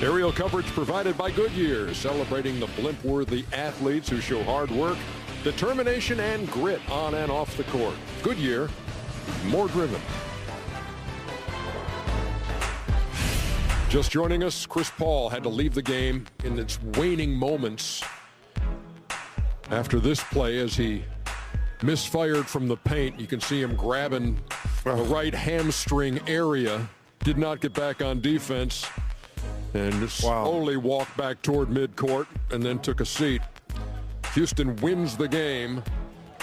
Aerial coverage provided by Goodyear, celebrating the blimp-worthy athletes who show hard work, determination, and grit on and off the court. Goodyear, more driven. Just joining us, Chris Paul had to leave the game in its waning moments after this play as he misfired from the paint. You can see him grabbing the right hamstring area, did not get back on defense, and slowly walked back toward midcourt and then took a seat. Houston wins the game,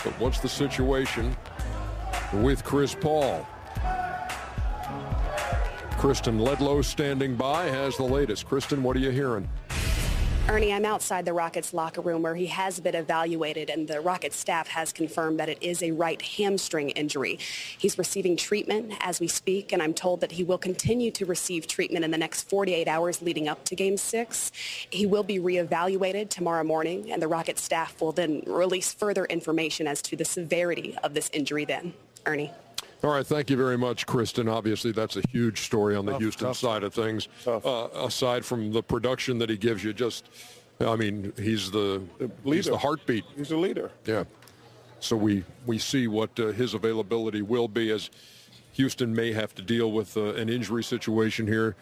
but what's the situation with Chris Paul? Kristen Ledlow standing by has the latest. Kristen, what are you hearing? Ernie, I'm outside the Rockets locker room where he has been evaluated, and the Rockets staff has confirmed that it is a right hamstring injury. He's receiving treatment as we speak, and I'm told that he will continue to receive treatment in the next 48 hours leading up to Game 6. He will be reevaluated tomorrow morning, and the Rockets staff will then release further information as to the severity of this injury then. Ernie. All right, thank you very much, Kristen. Obviously, that's a huge story on the Houston side of things. Aside from the production that he gives you, he's the heartbeat. He's the leader. Yeah. So we see what his availability will be as Houston may have to deal with an injury situation here.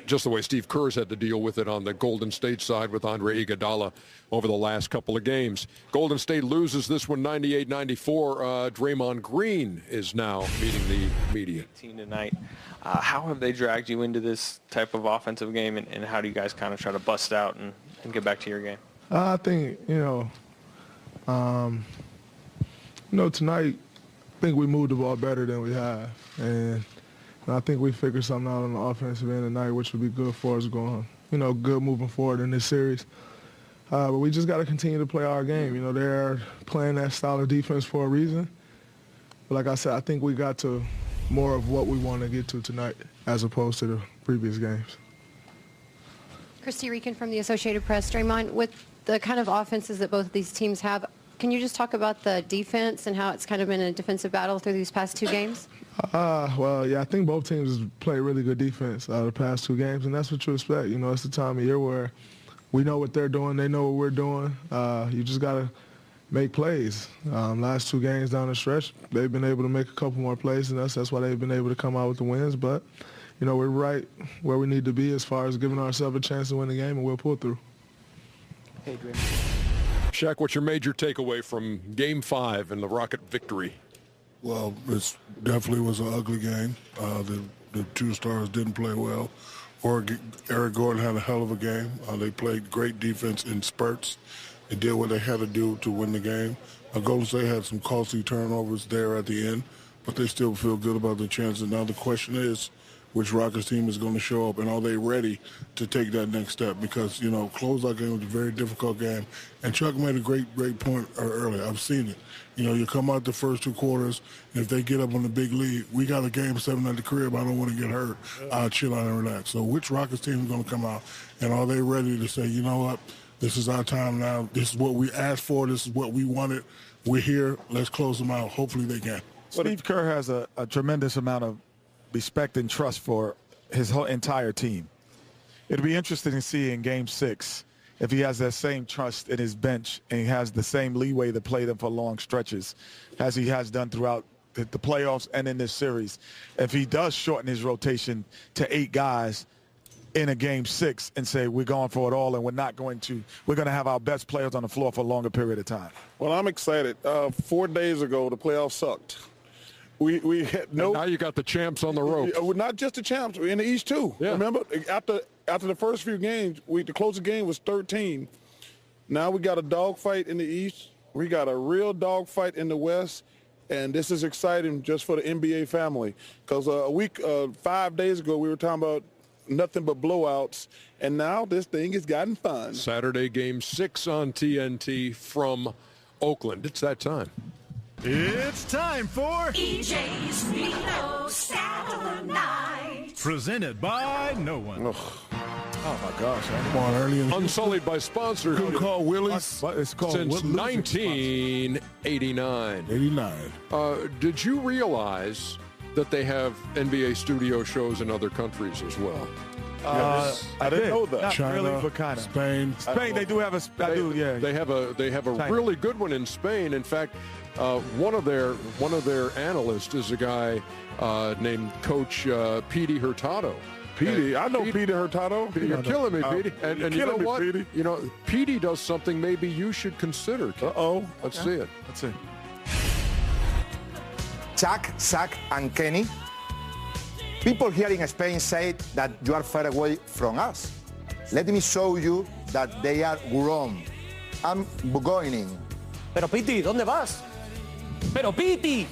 Just the way Steve Kerr's had to deal with it on the Golden State side with Andre Iguodala over the last couple of games. Golden State loses this one 98-94. Draymond Green is now meeting the media. Tonight. How have they dragged you into this type of offensive game, and how do you guys kind of try to bust out and get back to your game? I think, tonight, I think we moved the ball better than we have. And I think we figured something out on the offensive end tonight, which would be good for us going, good moving forward in this series. But we just got to continue to play our game. They're playing that style of defense for a reason. But like I said, I think we got to more of what we want to get to tonight as opposed to the previous games. Christy Reekin from the Associated Press. Draymond, with the kind of offenses that both of these teams have, can you just talk about the defense and how it's kind of been a defensive battle through these past two games? I think both teams play really good defense the past two games, and that's what you expect. It's the time of year where we know what they're doing, they know what we're doing. You just got to make plays. Last two games down the stretch, they've been able to make a couple more plays than us. That's why they've been able to come out with the wins. But, we're right where we need to be as far as giving ourselves a chance to win the game, and we'll pull through. Hey, Dream. Shaq, what's your major takeaway from Game 5 and the Rocket victory? Well, it definitely was an ugly game. The two stars didn't play well. Eric Gordon had a hell of a game. They played great defense in spurts. They did what they had to do to win the game. Golden State had some costly turnovers there at the end, but they still feel good about their chances. Now the question is, which Rockets team is going to show up, and are they ready to take that next step? Because, closeout game was a very difficult game. And Chuck made a great point earlier. I've seen it. You come out the first two quarters, and if they get up on the big lead, we got a Game 7 at the crib. I don't want to get hurt. I'll chill out and relax. So which Rockets team is going to come out, and are they ready to say, you know what, this is our time now. This is what we asked for. This is what we wanted. We're here. Let's close them out. Hopefully they can. Steve Kerr has a tremendous amount of respect and trust for his whole entire team. It'll be interesting to see in Game 6 if he has that same trust in his bench and he has the same leeway to play them for long stretches as he has done throughout the playoffs and in this series. If he does shorten his rotation to 8 guys in a Game 6 and say we're going for it all and we're going to have our best players on the floor for a longer period of time. Well, I'm excited. 4 days ago, the playoffs sucked. We had no. And now you got the champs on the ropes. Not just the champs, we're in the East too. Yeah. Remember, after the first few games, the closest game was 13. Now we got a dogfight in the East. We got a real dogfight in the West, and this is exciting just for the NBA family. Because 5 days ago, we were talking about nothing but blowouts, and now this thing has gotten fun. Saturday, Game 6 on TNT from Oakland. It's that time. It's time for EJ's Reno Saturday Night. Presented by no one. Oh my gosh! Come on, early in Unsullied by sponsors. Couldn't call Willie's. It's called Since 1989. 89. Did you realize that they have NBA studio shows in other countries as well? I didn't know that. Not China, really, but kind of. Spain. Spain, they do have a. They have a China. really good one in Spain. In fact, one of their analysts is a guy named Coach Petey Hurtado. Petey, I know Petey Hurtado. You're killing me, Petey. And you know killing me, what? Petey. You know, Petey does something maybe you should consider. Let's see it. Let's see. Chuck, Zach, and Kenny. People here in Spain say that you are far away from us. Let me show you that they are grown. I'm going. Pero Piti, ¿dónde vas? Pero Piti.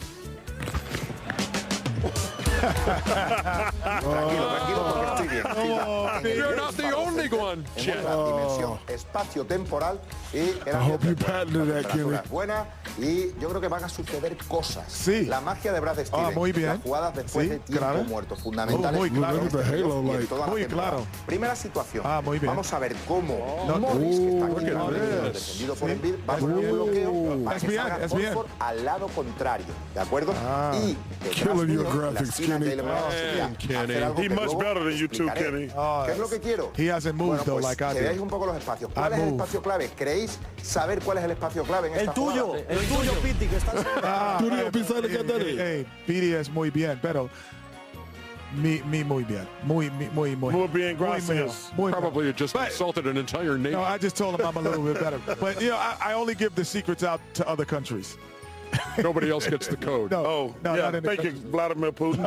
Tranquilo, porque estoy bien. You're not the only one, En otra dimensión espacio-temporal y I hope you patented that, Kenny. buena y yo creo que van a suceder cosas. Sí. La magia de Brad Stevens. muy bien. Las jugadas después Sí, de tiempo claro. muerto, fundamentales. muy claro. en Look at the halo y en light. toda la Muy temporada. claro. Primera situación. Muy bien. Vamos a ver cómo Morris, que está aquí defendido por Embiid, va a poner un bloqueo para que salga Horford al lado contrario, ¿de acuerdo? Y Killing your la graphics, esquina Kenny. que le va a posibilidad Kenny. hacer algo He que much luego better than you two, explicaré. Kenny. ¿Qué es lo que quiero? He hasn't moved, though, Pues like I que did. veáis un poco los espacios. ¿Cuál es el moved. espacio clave? ¿Creéis saber cuál es el espacio clave en El esta tuyo, jugada? el tuyo, Piti, que estás... Tú no piensas que Hey, Petey es muy bien, pero muy bien. Muy bien, gracias. Muy bien. Probably just But- insulted an entire nation. No, I just told him I'm a little bit better. But, you know, I only give the secrets out to other countries. Nobody else gets the code. No, not in the thank you, Vladimir Putin.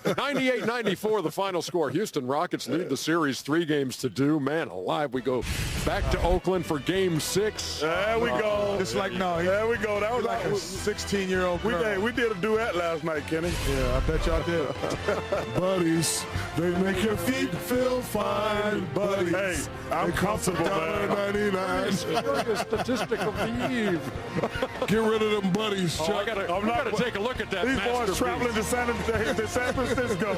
98-94, the final score. Houston Rockets lead the series 3-2. Man alive, we go back to Oakland for Game 6. There we go. It's like, There we go. That was like a 16-year-old girl. we did a duet last night, Kenny. Yeah, I bet y'all did. Buddies, they make your feet feel fine. Buddies, Hey, I'm comfortable, man. $1.99. Serious statistic of the eve. Get rid of them buddies, Oh, Chuck. I gotta take a look at that These boys masterpiece. traveling to San Francisco.